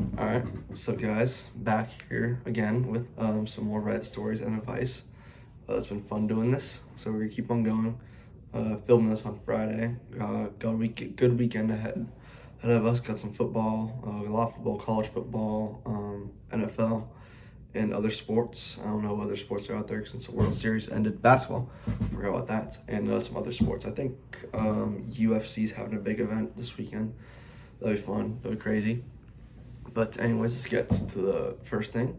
Alright, what's up, guys? Back here again with some more Reddit stories and advice. It's been fun doing this, so we're gonna keep on going. Filming this on Friday. Got a good weekend ahead of us. Got some football, a lot of football, college football, NFL, and other sports. I don't know what other sports are out there since the World Series ended. Basketball, forgot about that, and some other sports. I think UFC's having a big event this weekend. That'll be fun. That'll be crazy. But anyways, let's get to the first thing.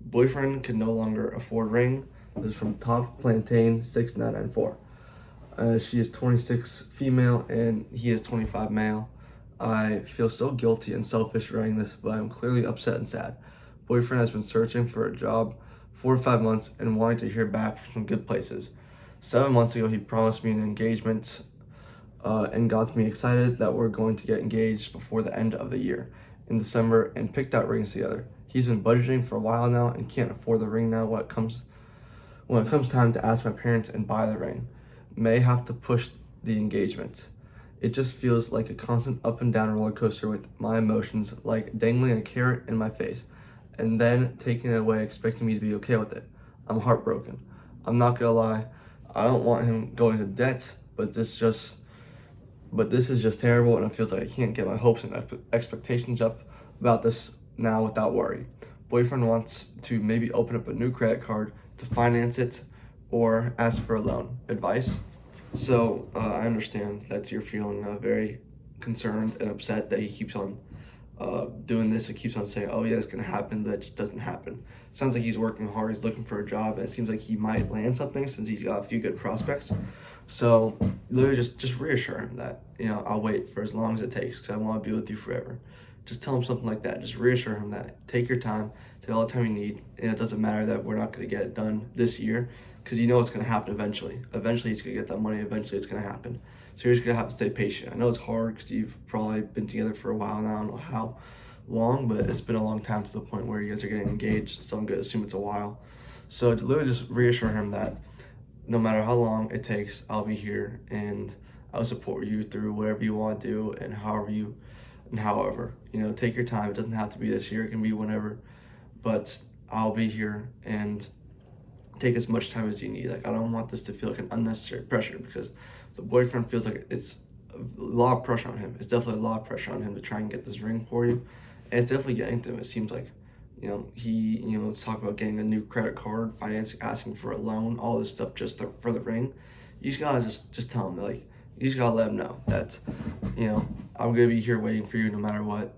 Boyfriend can no longer afford ring. This is from Top Plantain 6994. She is 26 female and he is 25 male. I feel so guilty and selfish writing this, but I'm clearly upset and sad. Boyfriend has been searching for a job 4 to 5 months and wanting to hear back from good places. 7 months ago, he promised me an engagement and got me excited that we're going to get engaged before the end of the year in December and picked out rings together. He's been budgeting for a while now and can't afford the ring now when it comes time to ask my parents and buy the ring. May have to push the engagement. It just feels like a constant up and down roller coaster with my emotions like dangling a carrot in my face and then taking it away expecting me to be okay with it. I'm heartbroken. I'm not gonna lie, I don't want him going to debt, but this is just terrible, and it feels like I can't get my hopes and expectations up about this now without worry. Boyfriend wants to maybe open up a new credit card to finance it or ask for a loan. Advice? So I understand that you're feeling very concerned and upset that he keeps on doing this. It keeps on saying, "Oh yeah, it's gonna happen," but it just doesn't happen. Sounds like he's working hard. He's looking for a job. And it seems like he might land something since he's got a few good prospects. So literally, just reassure him that I'll wait for as long as it takes because I want to be with you forever. Just tell him something like that. Just reassure him that take your time, take all the time you need, and it doesn't matter that we're not going to get it done this year because you know it's going to happen eventually. Eventually, he's going to get that money. Eventually, it's going to happen. So you're just going to have to stay patient. I know it's hard because you've probably been together for a while now. I don't know how long, but it's been a long time to the point where you guys are getting engaged. So I'm going to assume it's a while. So literally just reassure him that no matter how long it takes, I'll be here and I'll support you through whatever you want to do and however. Take your time. It doesn't have to be this year, it can be whenever. But I'll be here and take as much time as you need. Like I don't want this to feel like an unnecessary pressure because the boyfriend feels like it's a lot of pressure on him. It's definitely a lot of pressure on him to try and get this ring for you. And it's definitely getting to him. It seems like let's talk about getting a new credit card, financing, asking for a loan, all this stuff just for the ring. You just gotta just tell him like you just gotta let him know that I'm gonna be here waiting for you no matter what,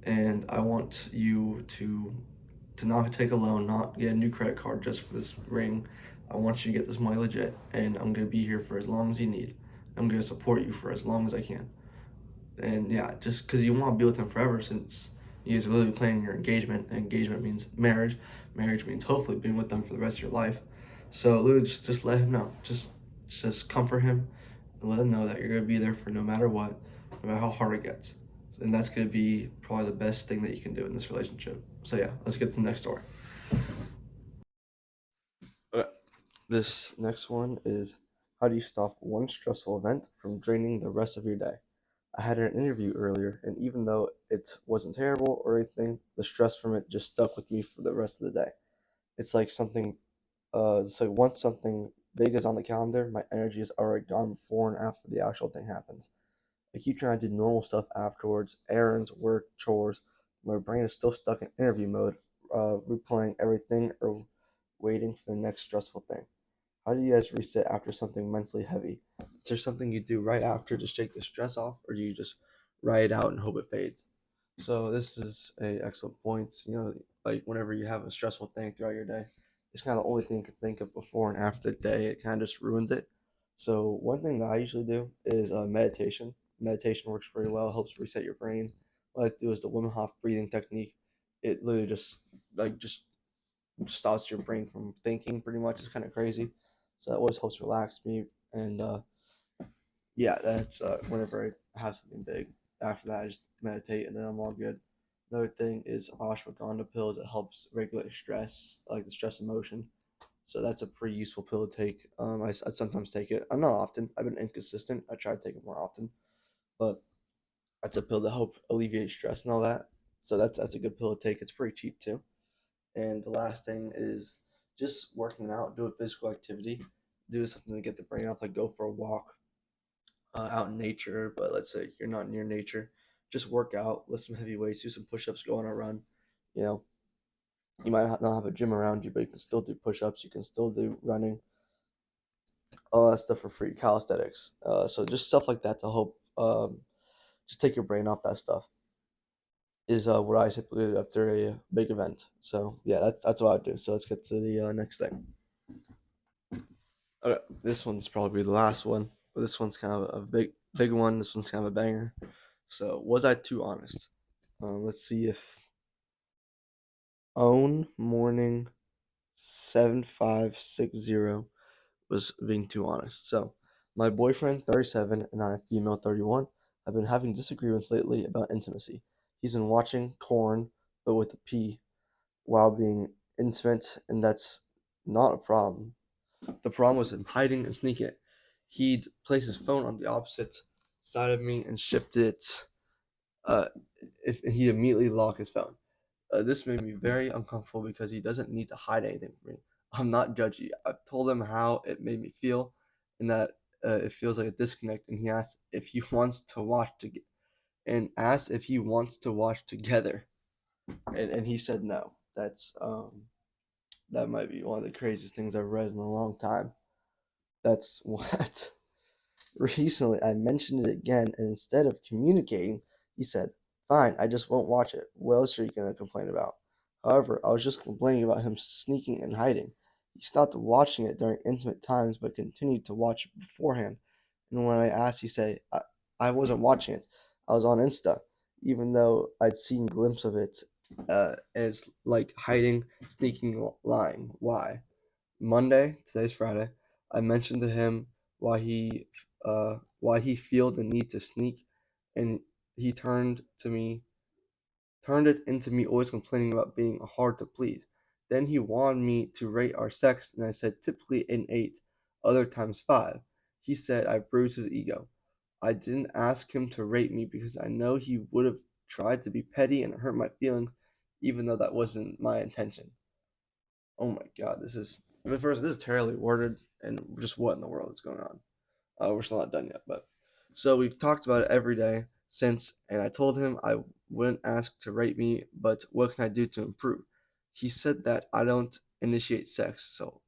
and I want you to not take a loan, not get a new credit card just for this ring. I want you to get this money legit, and I'm gonna be here for as long as you need. I'm gonna support you for as long as I can. And yeah, just because you want to be with him forever, since you guys are literally planning your engagement, and engagement means marriage. Marriage means hopefully being with them for the rest of your life. So literally, just let him know. Just comfort him, and let him know that you're gonna be there for no matter what, no matter how hard it gets. And that's gonna be probably the best thing that you can do in this relationship. So yeah, let's get to the next story. Okay. This next one is how do you stop one stressful event from draining the rest of your day? I had an interview earlier, and even though it wasn't terrible or anything, the stress from it just stuck with me for the rest of the day. It's like so once something big is on the calendar, my energy is already gone before and after the actual thing happens. I keep trying to do normal stuff afterwards, errands, work, chores. My brain is still stuck in interview mode, replaying everything or waiting for the next stressful thing. How do you guys reset after something mentally heavy? Is there something you do right after to shake the stress off, or do you just write it out and hope it fades? So this is a excellent point. Like whenever you have a stressful thing throughout your day, it's kind of the only thing you can think of before and after the day. It kind of just ruins it. So one thing that I usually do is meditation. Meditation works pretty well. It helps reset your brain. What I like to do is the Wim Hof breathing technique. It literally just stops your brain from thinking pretty much. It's kind of crazy. So that always helps relax me. And yeah, that's whenever I have something big. After that, I just meditate and then I'm all good. Another thing is ashwagandha pills. It helps regulate stress, like the stress emotion. So that's a pretty useful pill to take. I sometimes take it. I'm not often. I've been inconsistent. I try to take it more often, but that's a pill to help alleviate stress and all that. So that's a good pill to take. It's pretty cheap too. And the last thing is just working out, do a physical activity, do something to get the brain off, like go for a walk out in nature. But let's say you're not near nature, just work out, lift some heavy weights, do some push-ups, go on a run. You know, you might not have a gym around you, but you can still do push-ups. You can still do running, all that stuff for free, calisthenics. So just stuff like that to help just take your brain off that stuff is what I typically do after a big event. So yeah, that's what I do. So let's get to the next thing. Okay, this one's probably the last one, but this one's kind of a big one. This one's kind of a banger. So was I too honest? Let's see if own morning 7560 was being too honest. So my boyfriend 37 and I, female 31, have been having disagreements lately about intimacy. He's been watching Corn, but with a P, while being intimate, and that's not a problem. The problem was him hiding and sneaking it. He'd place his phone on the opposite side of me and shift it. Uh, if he immediately lock his phone. This made me very uncomfortable because he doesn't need to hide anything from me. I'm not judgy. I've told him how it made me feel, and that it feels like a disconnect. And he asked if he wants to watch together, and he said no. That might be one of the craziest things I've read in a long time. That's what. Recently, I mentioned it again, and instead of communicating, he said, "Fine, I just won't watch it. What else are you going to complain about?" However, I was just complaining about him sneaking and hiding. He stopped watching it during intimate times, but continued to watch it beforehand. And when I asked, he said, I wasn't watching it. I was on Insta, even though I'd seen glimpses of it. And it's like hiding, sneaking, lying. Why? Monday, today's Friday, I mentioned to him why he feel the need to sneak, and he turned it into me always complaining about being hard to please. Then he wanted me to rate our sex, and I said typically an 8, other times 5. He said I bruised his ego. I didn't ask him to rate me because I know he would have tried to be petty and hurt my feelings, even though that wasn't my intention. Oh my god, this is terribly worded, and just what in the world is going on? We're still not done yet, but so we've talked about it every day since, and I told him I wouldn't ask to rate me, but what can I do to improve? He said that I don't initiate sex, so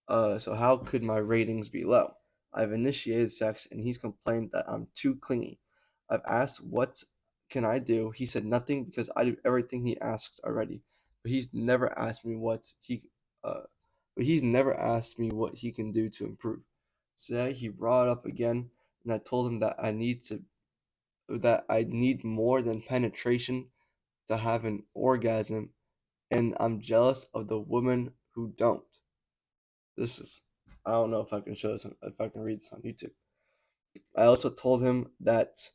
how could my ratings be low? I've initiated sex, and he's complained that I'm too clingy. I've asked what can I do. He said nothing because I do everything he asks already. But he's never asked me uh, what he can do to improve. Today he brought it up again, and I told him that I need more than penetration to have an orgasm, and I'm jealous of the women who don't. This is I don't know if I can if I can read this on YouTube. I also told him that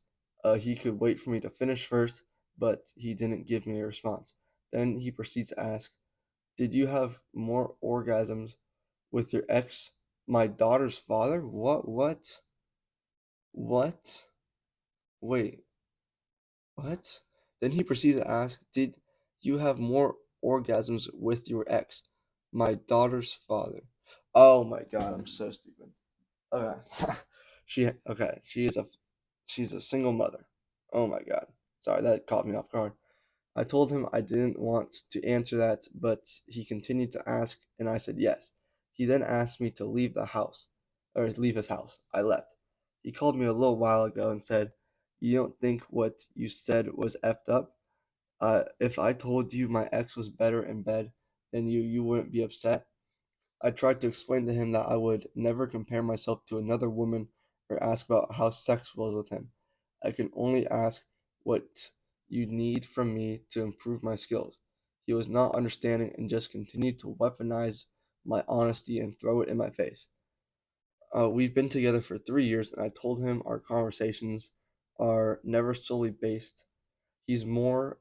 he could wait for me to finish first, but he didn't give me a response. Then he proceeds to ask, "Did you have more orgasms with your ex, my daughter's father? What? What? What? Wait, what?" Then he proceeds to ask, "Did you have more orgasms with your ex, my daughter's father?" Oh my god, I'm so stupid. Okay. She's a single mother. Oh my god. Sorry, that caught me off guard. I told him I didn't want to answer that, but he continued to ask, and I said yes. He then asked me to leave the house, or leave his house. I left. He called me a little while ago and said, "You don't think what you said was effed up? If I told you my ex was better in bed than you wouldn't be upset?" I tried to explain to him that I would never compare myself to another woman or ask about how sex was with him. I can only ask what you need from me to improve my skills. He was not understanding and just continued to weaponize my honesty and throw it in my face. We've been together for 3 years, and I told him our conversations are never solely based. He's more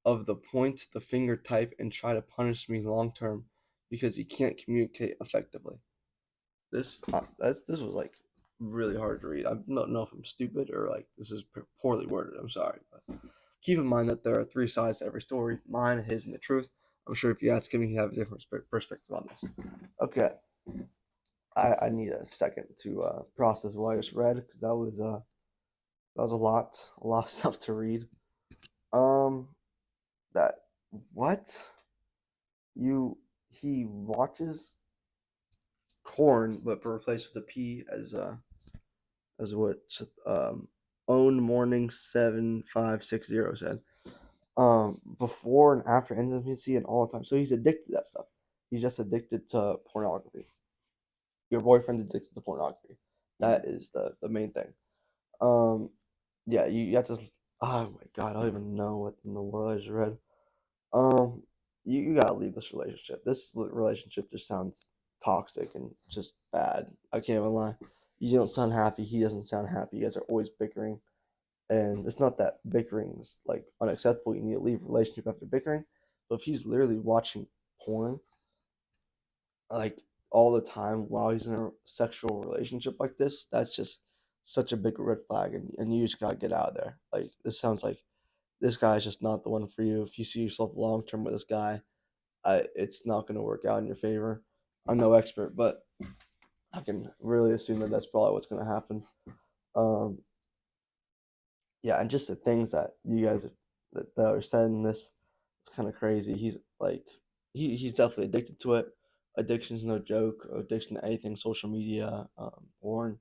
of the point the finger type and try to punish me long term because he can't communicate effectively. This was like really hard to read. I don't know if I'm stupid or like this is poorly worded. I'm sorry, but keep in mind that there are three sides to every story: mine, his, and the truth. I'm sure if you ask him, he'd have a different perspective on this. Okay, I need a second to process what I just read because that was a lot of stuff to read. Um, that what you he watches corn, but replaced with a P as what own morning 7560 said. Before and after intimacy and all the time. So he's addicted to that stuff. He's just addicted to pornography. Your boyfriend's addicted to pornography. That is the main thing. Um, yeah, you have to. Oh my god, I don't even know what in the world I just read. Um, you gotta leave this relationship. This relationship just sounds toxic and just bad. I can't even lie. You don't sound happy. He doesn't sound happy. You guys are always bickering, and it's not that bickering is like unacceptable. You need to leave a relationship after bickering, but if he's literally watching porn like all the time while he's in a sexual relationship like this, that's just such a big red flag, and you just gotta get out of there. Like this sounds like this guy's just not the one for you. If you see yourself long term with this guy, it's not going to work out in your favor. I'm no expert, but I can really assume that that's probably what's going to happen. Um, yeah, and just the things that you guys that are said in this, it's kind of crazy. He's like, he's definitely addicted to it. Addiction's no joke. Addiction to anything, social media, porn,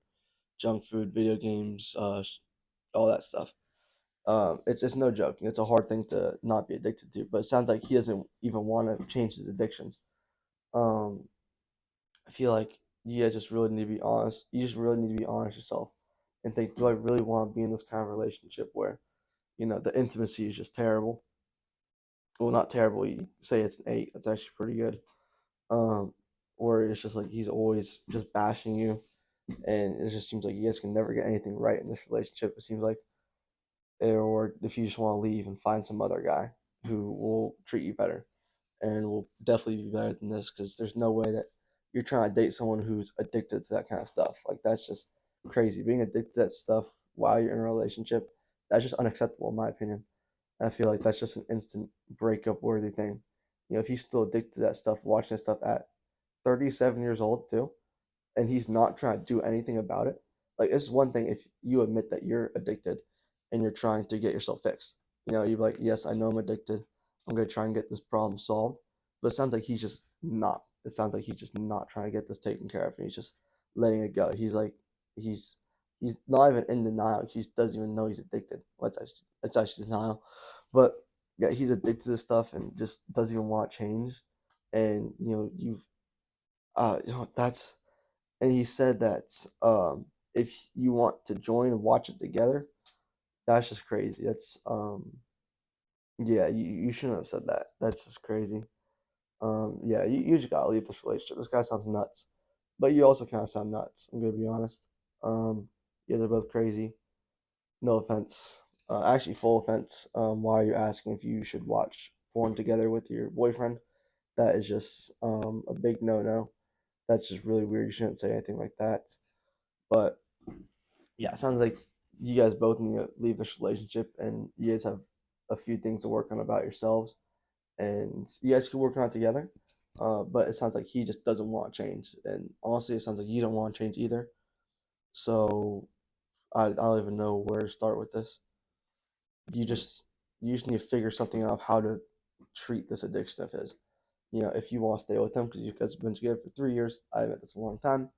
junk food, video games, all that stuff. It's no joke. It's a hard thing to not be addicted to, but it sounds like he doesn't even want to change his addictions. Um, I feel like you guys just really need to be honest. You just really need to be honest yourself and think, do I really want to be in this kind of relationship where, the intimacy is just terrible? Well, not terrible. You say it's an 8. That's actually pretty good. Um, or it's just like he's always just bashing you, and it just seems like you guys can never get anything right in this relationship. It seems like, or if you just want to leave and find some other guy who will treat you better and will definitely be better than this because there's no way that you're trying to date someone who's addicted to that kind of stuff. Like that's just crazy. Being addicted to that stuff while you're in a relationship, that's just unacceptable in my opinion. I feel like that's just an instant breakup worthy thing. If he's still addicted to that stuff, watching that stuff at 37 years old too, and he's not trying to do anything about it. Like it's one thing if you admit that you're addicted and you're trying to get yourself fixed. You're like, yes, I know I'm addicted. I'm gonna try and get this problem solved. But it sounds like he's just not. It sounds like he's just not trying to get this taken care of, and he's just letting it go. He's like, he's he's not even in denial. He just doesn't even know he's addicted. Well, it's actually denial, but yeah, he's addicted to this stuff and just doesn't even want to change. And that's and he said that if you want to join and watch it together, that's just crazy. That's yeah, you shouldn't have said that. That's just crazy. Yeah, you just gotta leave this relationship. This guy sounds nuts, but you also kind of sound nuts. I'm gonna be honest. You guys are both crazy. No offense. Actually, full offense. Why are you asking if you should watch porn together with your boyfriend? That is just a big no-no. That's just really weird. You shouldn't say anything like that. But yeah, it sounds like you guys both need to leave this relationship and you guys have a few things to work on about yourselves and you guys can work on it together. But it sounds like he just doesn't want to change. And honestly, it sounds like you don't want to change either. So I don't even know where to start with this. You just you just need to figure something out how to treat this addiction of his. If you want to stay with him because you guys have been together for 3 years, I admit that's a long time.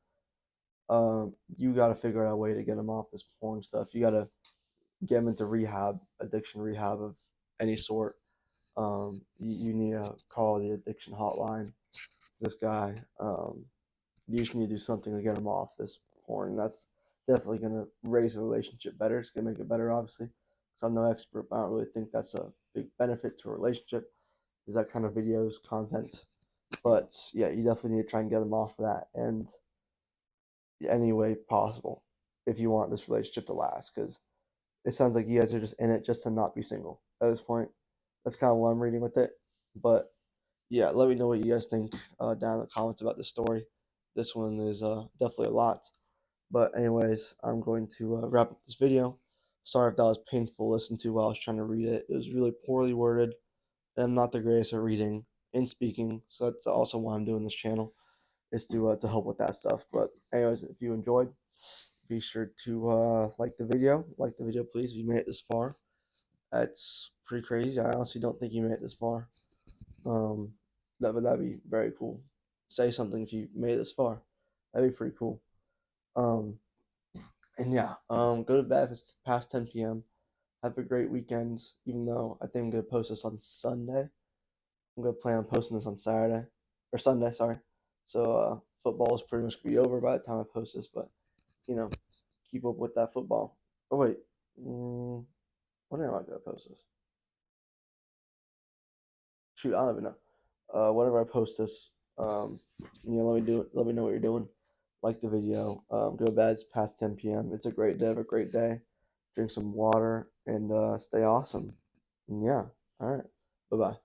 You got to figure out a way to get him off this porn stuff. You got to get him into rehab, addiction rehab of any sort. You need to call the addiction hotline. This guy, you just need to do something to get him off this porn. That's definitely gonna raise the relationship better. It's gonna make it better, obviously. Because I'm no expert, but I don't really think that's a big benefit to a relationship. Is that kind of videos, content. But yeah, you definitely need to try and get him off of that, and any way possible, if you want this relationship to last. Because it sounds like you guys are just in it just to not be single at this point. That's kind of what I'm reading with it. But yeah, let me know what you guys think down in the comments about this story. This one is definitely a lot. But anyways, I'm going to wrap up this video. Sorry if that was painful to listen to while I was trying to read it. It was really poorly worded, and I'm not the greatest at reading and speaking, so that's also why I'm doing this channel, is to help with that stuff. But anyways, if you enjoyed, be sure to like the video. Like the video, please. If you made it this far, that's pretty crazy. I honestly don't think you made it this far. Um, that'd be very cool. Say something if you made it this far. That'd be pretty cool. Um, and yeah, go to bed if it's past 10 p.m. Have a great weekend. Even though I think I'm gonna post this on Sunday, I'm gonna plan on posting this on Saturday or Sunday. Sorry. So football is pretty much gonna be over by the time I post this, but you know, keep up with that football. Oh wait, when am I gonna post this? Shoot, I don't even know. Whenever I post this, let me do it. Let me know what you're doing. Like the video. Go to bed. It's past 10 p.m. It's a great day. Have a great day. Drink some water and stay awesome. And yeah. All right. Bye bye.